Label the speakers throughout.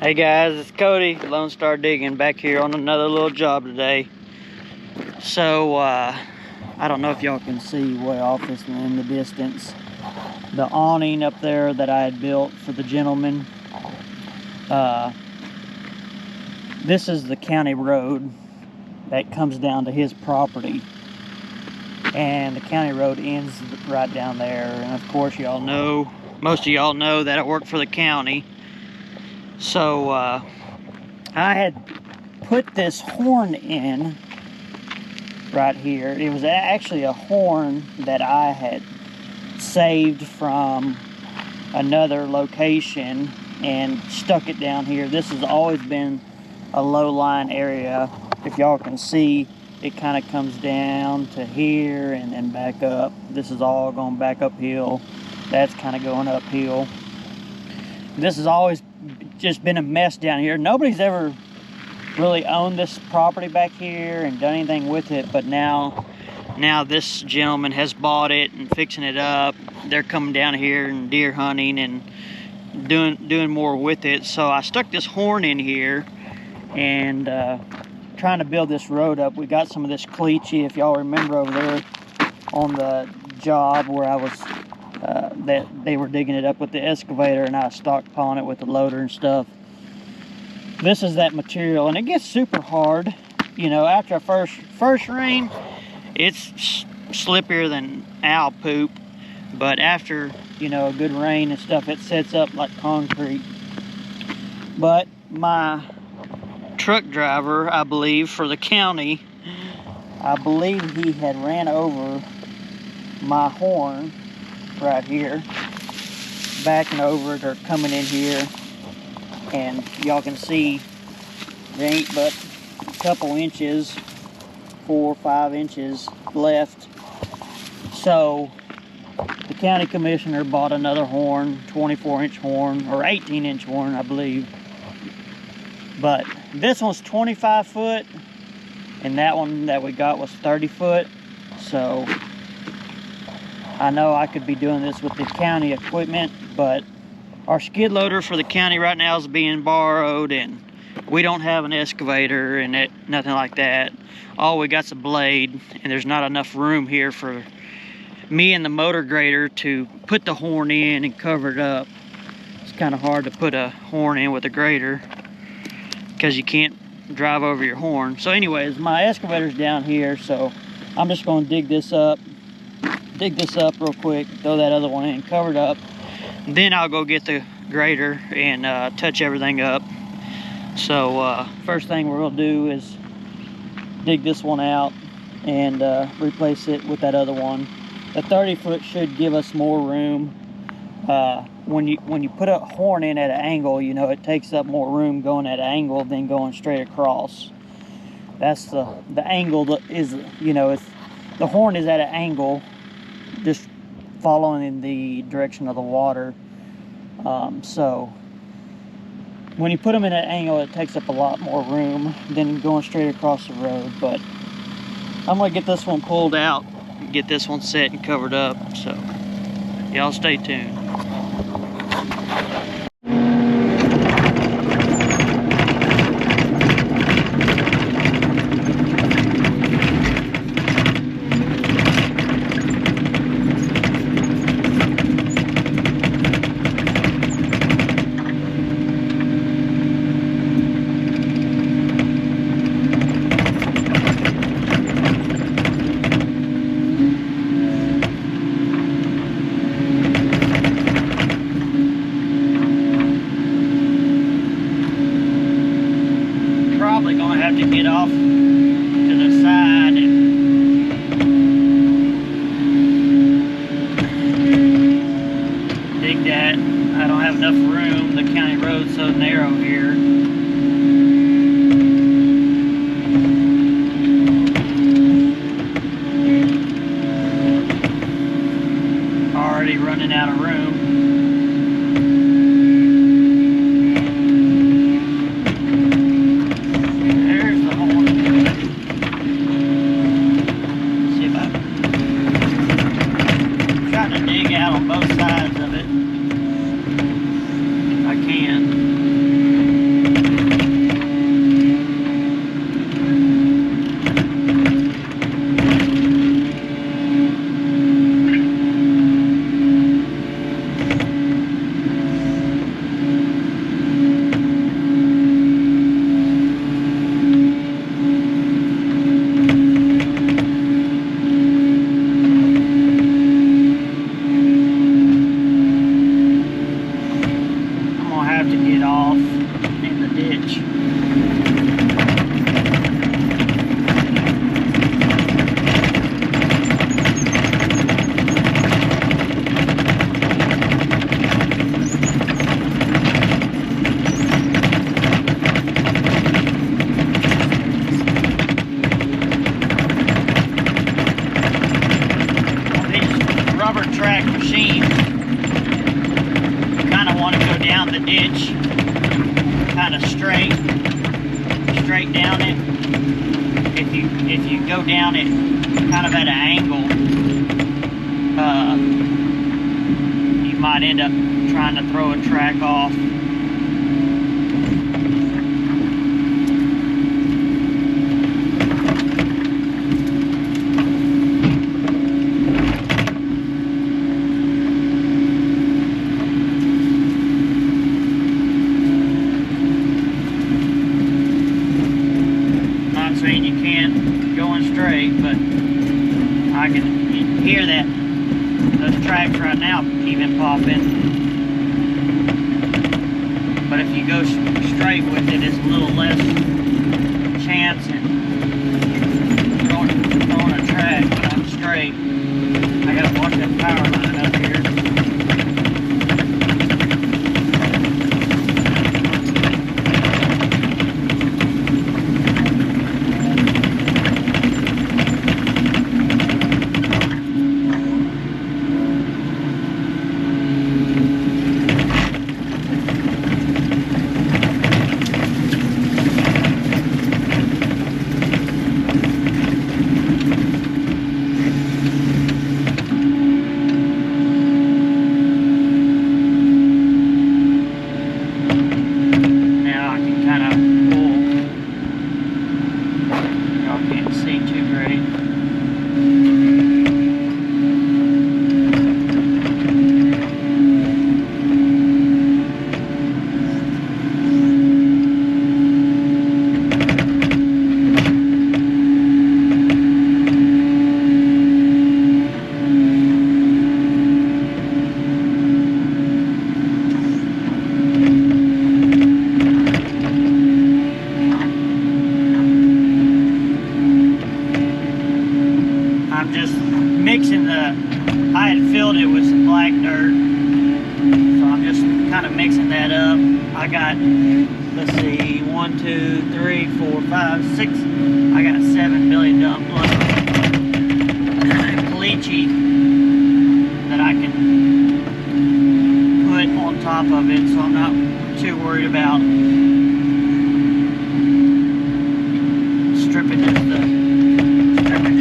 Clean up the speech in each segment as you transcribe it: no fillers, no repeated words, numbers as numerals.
Speaker 1: Hey guys, it's Cody, Lonestardiggin, back here on another little job today. So, I don't know if y'all can see way off this in the distance. The awning up there that I had built for the gentleman. This is the county road that comes down to his property. And the county road ends right down there. And of course y'all know, most of y'all know that I work for the county. So I had put this horn in right here. It was actually a horn that I had saved from another location and stuck it down here. This has always been a low-lying area. If y'all can see, it kind of comes down to here and then back up. This is all going back uphill. That's kind of going uphill. This has always just been a mess down here. Nobody's ever really owned this property back here and done anything with it, but now this gentleman has bought it and fixing it up. They're coming down here and deer hunting and doing more with it. So I stuck this horn in here and trying to build this road up. We got some of this cleachy, if y'all remember over there on the job where I was that they were digging it up with the excavator, and I was stockpiling it with the loader and stuff. This is that material, and it gets super hard, you know, after a first rain. It's slippier than owl poop, but after, you know, a good rain and stuff, it sets up like concrete. But my truck driver, I believe, for the county, I believe he had ran over my horn right here, backing over it or coming in here, and y'all can see there ain't but a couple inches, 4 or 5 inches left. So the county commissioner bought another horn, 24-inch horn or 18-inch horn, I believe, but this one's 25 foot and that one that we got was 30 foot. So I know I could be doing this with the county equipment, but our skid loader for the county right now is being borrowed, and we don't have an excavator and nothing like that. All we got's a blade, and there's not enough room here for me and the motor grader to put the horn in and cover it up. It's kind of hard to put a horn in with a grader because you can't drive over your horn. So anyways, my excavator's down here, so I'm just going to dig this up real quick, throw that other one in, cover it up. Then I'll go get the grader and touch everything up. So first thing we're gonna do is dig this one out and replace it with that other one. The 30 foot should give us more room. When you put a horn in at an angle, you know, it takes up more room going at an angle than going straight across. That's the angle that is, you know, if the horn is at an angle, just following in the direction of the water. So when you put them in an angle, it takes up a lot more room than going straight across the road. But I'm gonna get this one pulled out, get this one set and covered up. So y'all stay tuned. Probably gonna have to get off to the side and dig that. I don't have enough room. The county road's so narrow here. Already running out of room. On both sides of it, if I can. to get off in the ditch. Track machine, kind of want to go down the ditch, kind of straight down it. If you go down it kind of at an angle, you might end up trying to throw a track off. Saying you can't going straight, but I can hear that those tracks right now even popping. But if you go straight with it, it's a little less chance in throwing a track. But I'm straight. I gotta watch that power line up here. I'm just mixing I had filled it with some black dirt, so I'm just kind of mixing that up. I got, let's see, 1, 2, 3, 4, 5, 6, I got 7 billion dump caliche that I can put on top of it, so I'm not too worried about stripping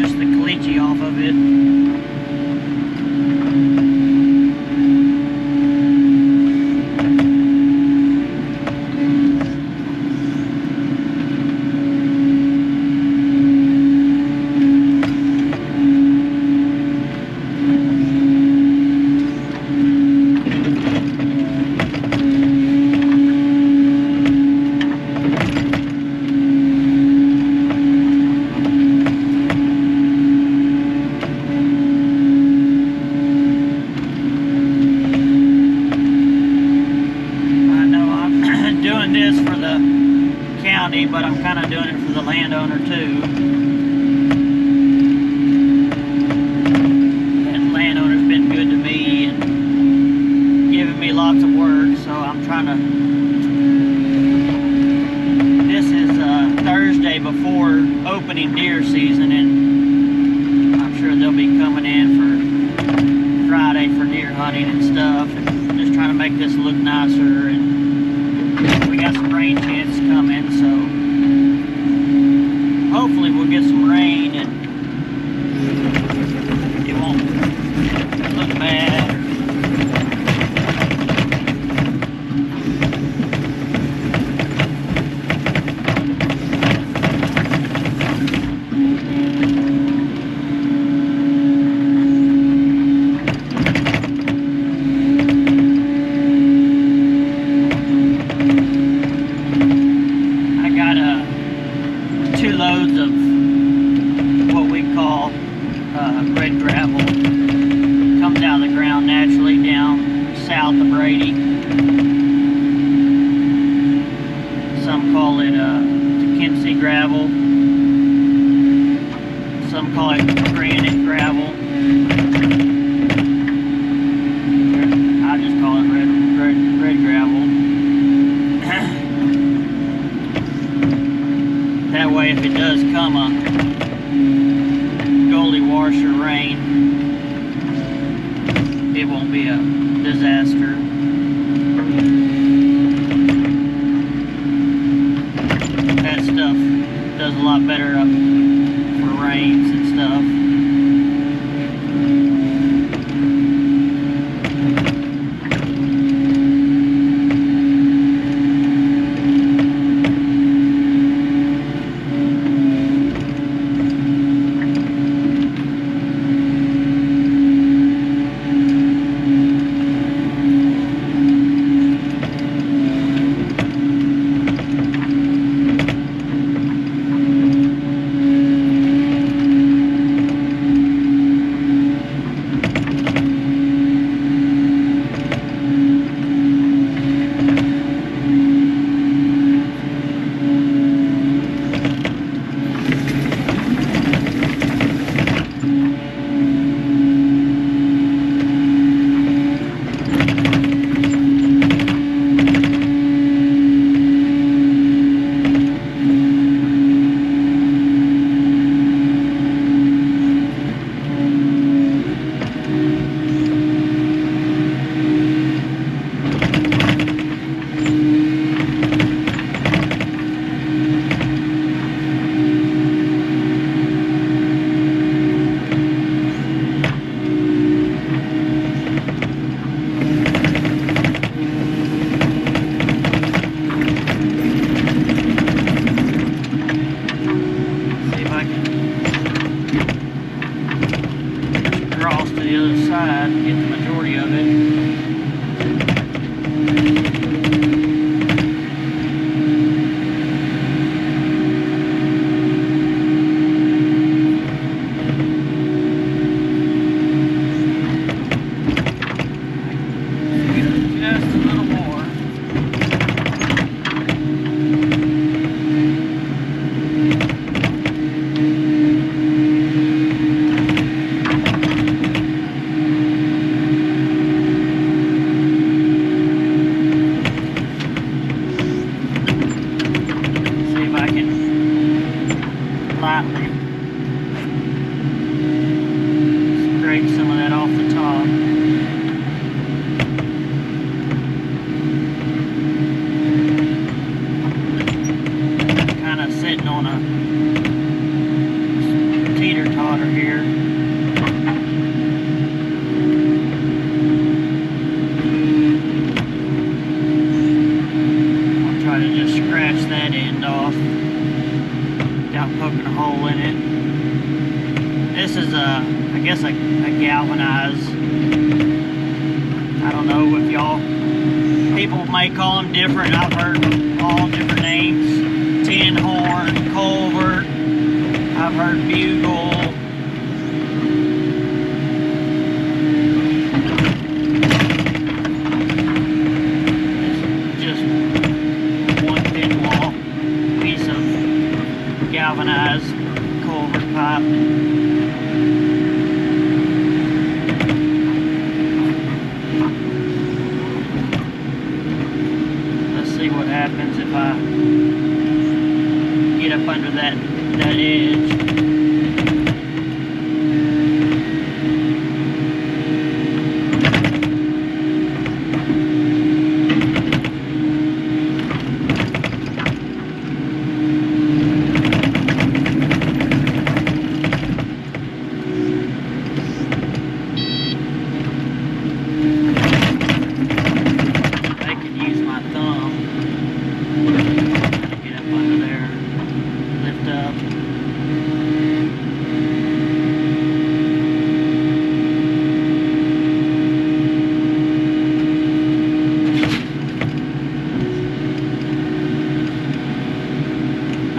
Speaker 1: just the caliche off of it. For the county, but I'm kind of doing it for the landowner too. And landowner's been good to me and giving me lots of work, so I'm trying to. This is Thursday before opening deer season, and I'm sure they'll be coming in for Friday for deer hunting and stuff, and just trying to make this look nicer. And we got some rain chances coming, so hopefully we'll get some rain and it won't look bad. gravel. Some call it granite gravel. I just call it red gravel. That way, if it does come a gully wash or rain, it won't be a disaster. That stuff does a lot better up for rains and stuff. Poking a hole in it. This is I guess a galvanized, I don't know if y'all, people may call them different. I've heard all different names. Tin horn, culvert, I've heard bugle. It's just one thin wall piece of galvanized culvert pipe. Let's see what happens if I get up under that edge.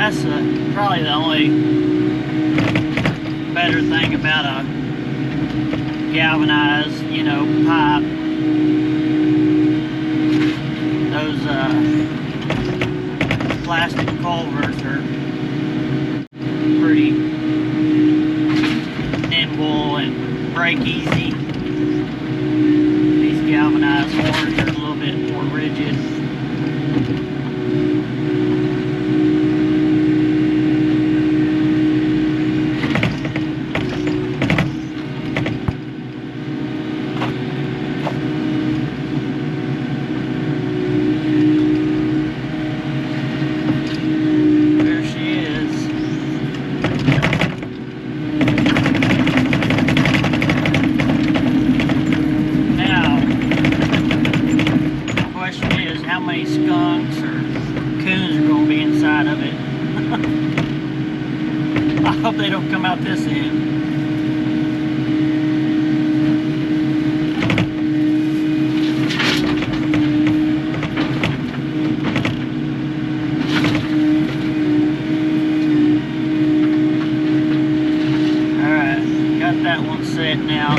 Speaker 1: That's probably the only better thing about a galvanized, you know, pipe. Those plastic culverts are break easy. These galvanized ones are a little bit more rigid. I hope they don't come out this end. Alright, got that one set now.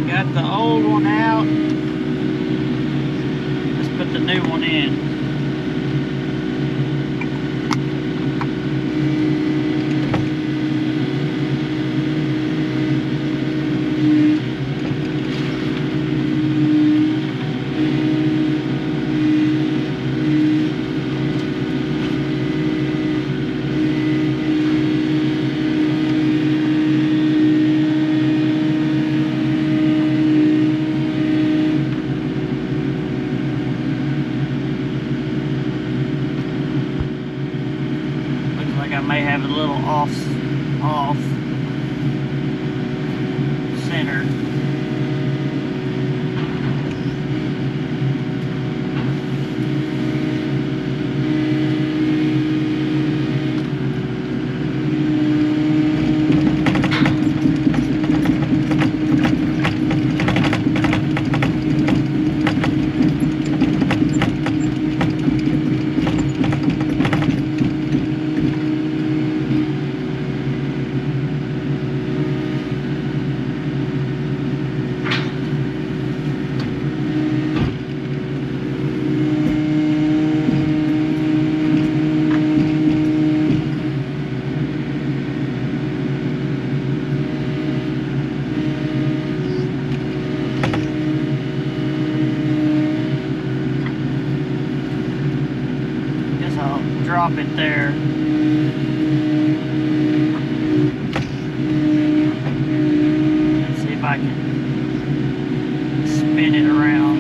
Speaker 1: Got the old one out. Let's put the new one in. I may have a little off center. Drop it there. Let's see if I can spin it around.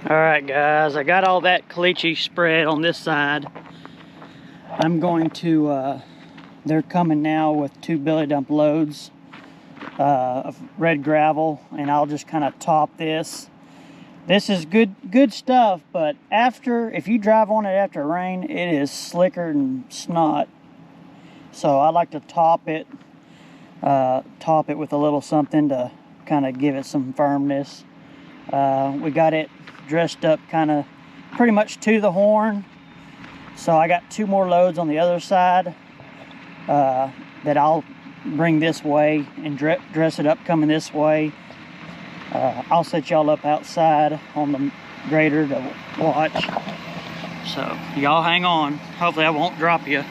Speaker 1: Alright guys, I got all that caliche spread on this side. I'm going to, they're coming now with 2 billy dump loads of red gravel, and I'll just kind of top this. This is good stuff, but if you drive on it after rain, it is slicker than snot. So I like to top it with a little something to kind of give it some firmness. We got it dressed up kind of pretty much to the horn. So I got 2 more loads on the other side that I'll bring this way and dress it up coming this way. I'll set y'all up outside on the grader to watch. So y'all hang on. Hopefully I won't drop you.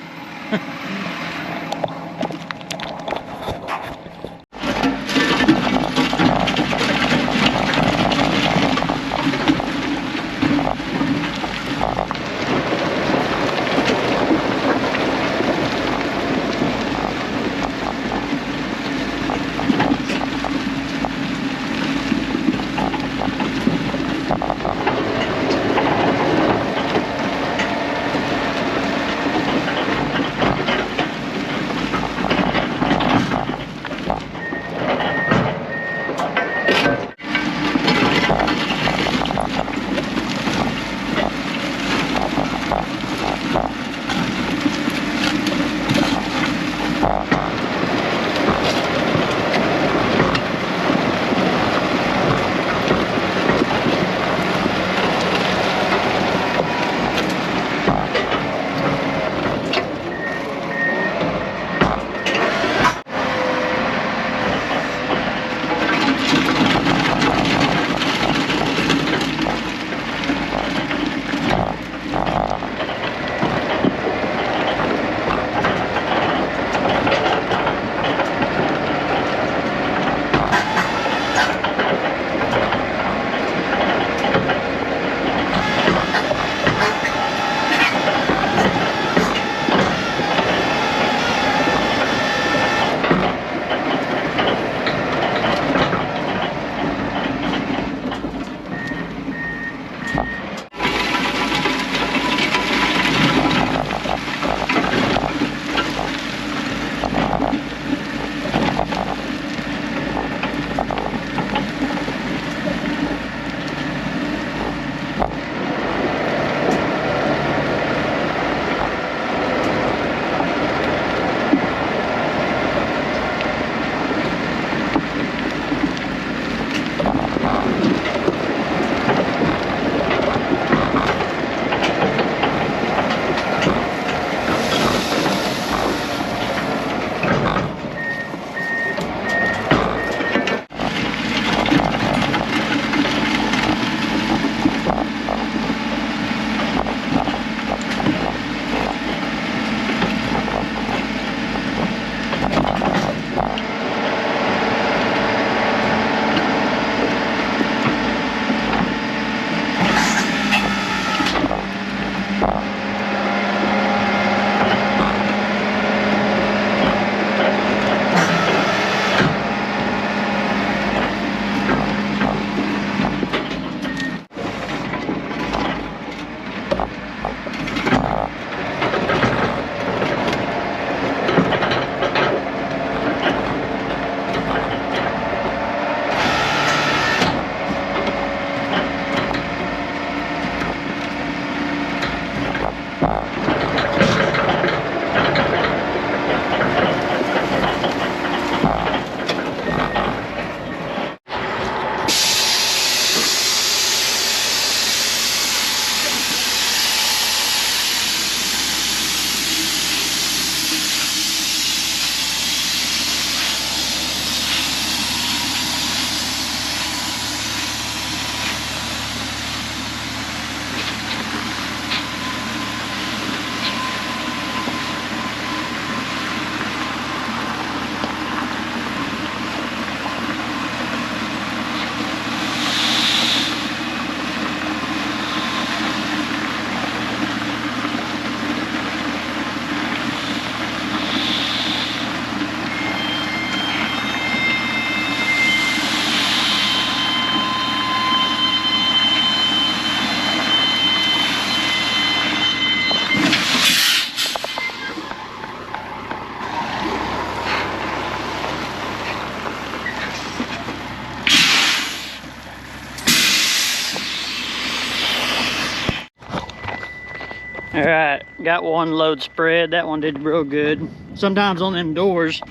Speaker 1: All right, got one load spread. That one did real good. Sometimes on them doors,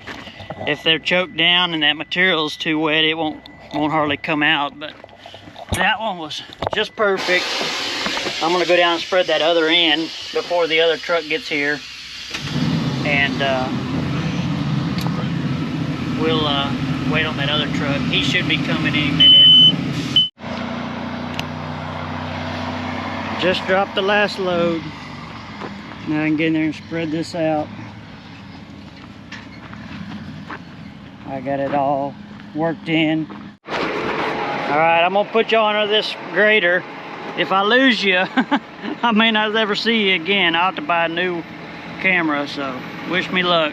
Speaker 1: if they're choked down and that material's too wet, it won't hardly come out. But that one was just perfect. I'm gonna go down and spread that other end before the other truck gets here, and we'll wait on that other truck. He should be coming any minute. Just dropped the last load. Now I can get in there and spread this out. I got it all worked in. All right, I'm gonna put y'all under this grader. If I lose you, I may not ever see you again. I'll have to buy a new camera, so wish me luck.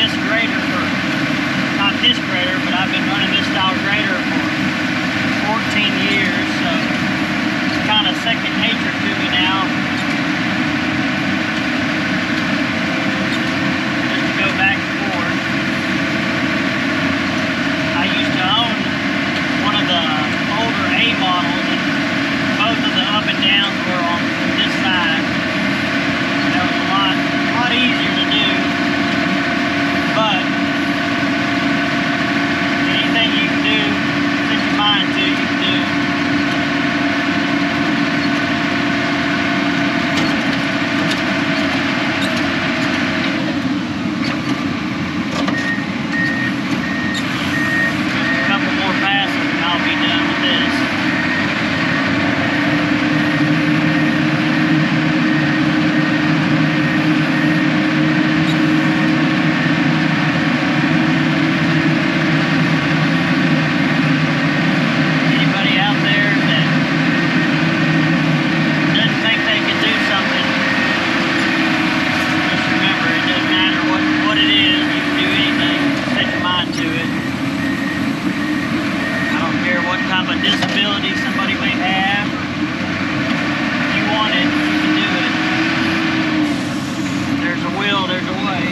Speaker 1: this grader for, not this grader, but I've been running this style grader for 14 years, so it's kind of second nature to me now. Just to go back and forth. I used to own one of the older A models, and both of the up and downs were on this side. That was a lot easier to do, but anything you can do, set your mind to, you can do. A couple more passes and I'll be done with this. Disability somebody may have, if you want it, you can do it. There's a will, there's a way.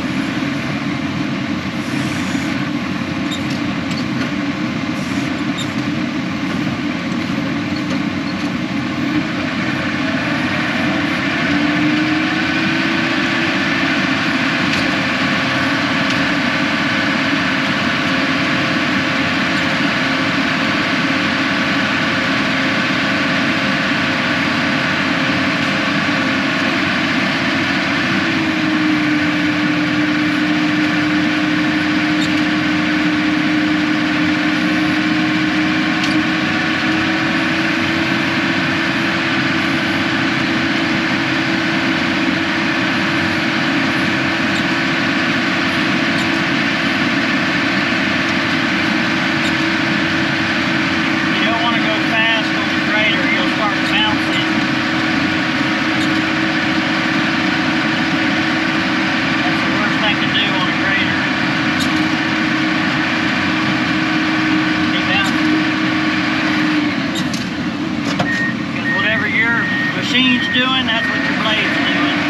Speaker 1: Machine's doing, that's what your blade's doing.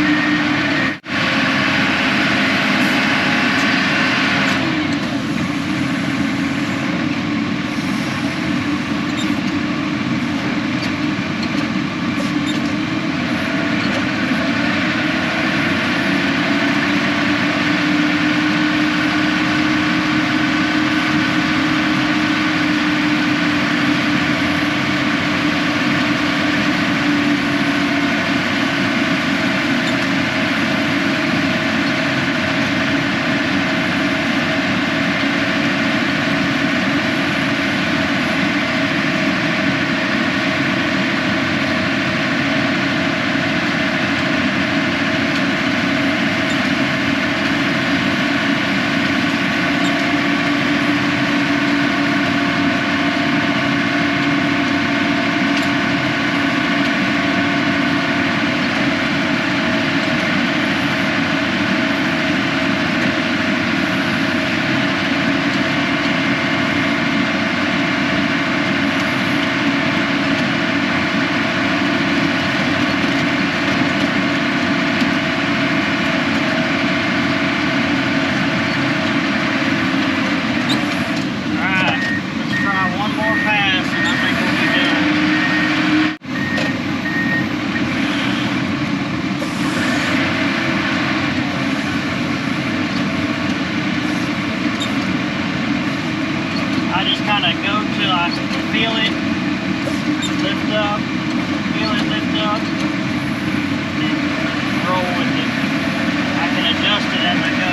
Speaker 1: Kind of go till I feel it, lift up, feel it, lift up, and roll with it. I can adjust it as I go.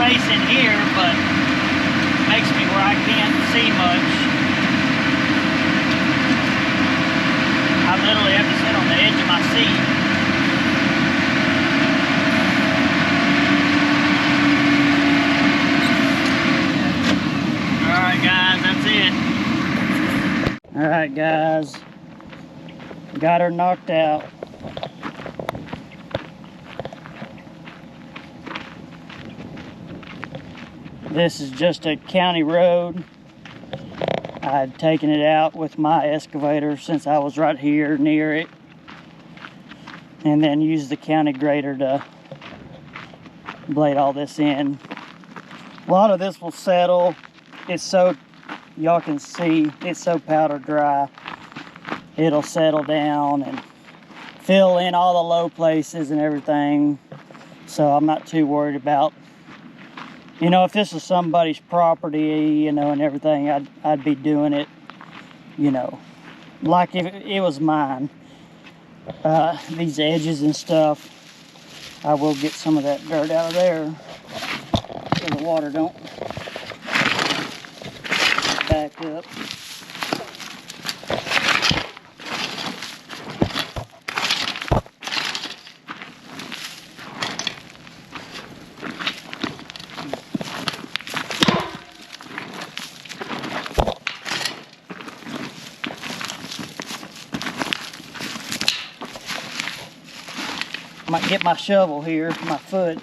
Speaker 1: space in here, but makes me where I can't see much. I literally have to sit on the edge of my seat. Alright guys, that's it. Alright guys, got her knocked out. This is just a county road. I'd taken it out with my excavator since I was right here near it, and then used the county grader to blade all this in. A lot of this will settle. It's so, y'all can see, it's so powder dry. It'll settle down and fill in all the low places and everything. So I'm not too worried about, you know, if this is somebody's property, you know, and everything, I'd be doing it, you know, like if it was mine. These edges and stuff, I will get some of that dirt out of there so the water don't back up. I might get my shovel here, my foot.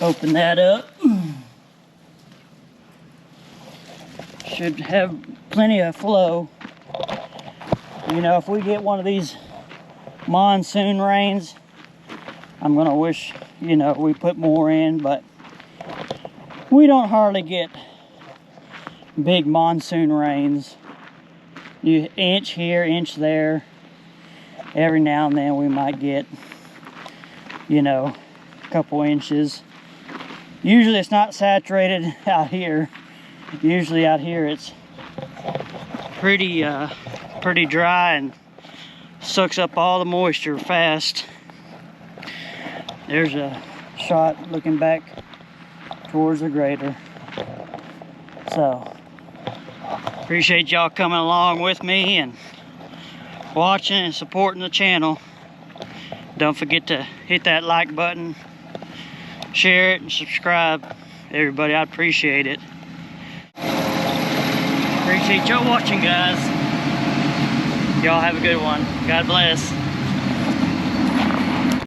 Speaker 1: Open that up. Should have plenty of flow. You know, if we get one of these monsoon rains, I'm gonna wish, you know, we put more in, but we don't hardly get big monsoon rains. You inch here, inch there. Every now and then we might get, you know, a couple inches. Usually it's not saturated out here. Usually out here it's pretty dry and sucks up all the moisture fast. There's a shot looking back towards the grader. So appreciate y'all coming along with me and watching and supporting the channel. Don't forget to hit that like button, share it, and subscribe. Everybody, I appreciate it. Appreciate y'all watching, guys. Y'all have a good one. God bless.